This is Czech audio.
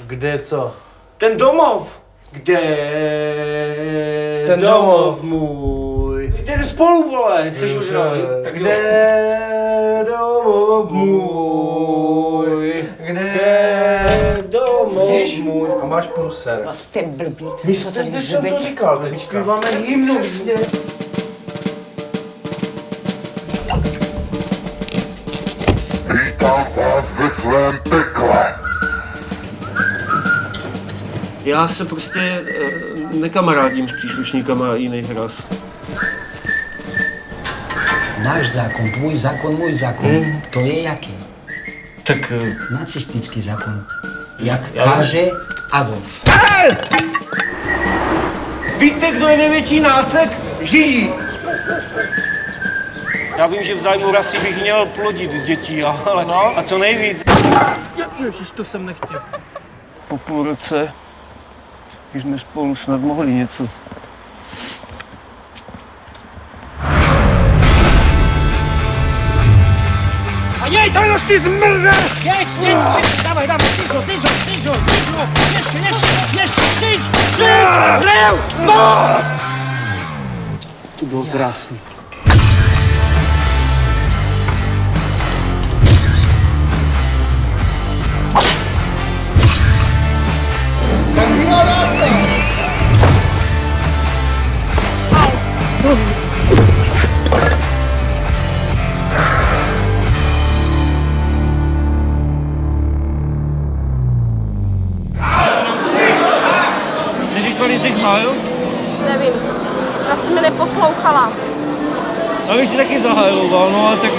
Kde co? Ten domov! Ten domov můj. Jdeme spolu, vole, chceš už tak Kde domov můj? Kde domov můj? A máš pruser. Jste blbý. My jsme teď jsem to říkal, teď zpíváme hymnu. Přesně. Vítám vás ve svém pekle. Já se prostě nekamarádím s příslušníkama jiných ras. Náš zákon, tvůj zákon, můj zákon, to je jaký? Tak... Nacistický zákon. Jak káže Adolf. Víte, kdo je největší nácek? Židí! Já vím, že v zájmu rasy bych měl plodit děti, ale a co nejvíc. Ježiš, to jsem nechtěl. Po půl roce když jsme spolu snad mohli něco. A jej, to už ty zmrde! Jeď, dávaj, střížo, ještě, stříž, hrev, to bylo krásný. Neříkali jsi háju? Nevím, asi mi neposlouchala. Já bych si taky zahajloval, no ale tak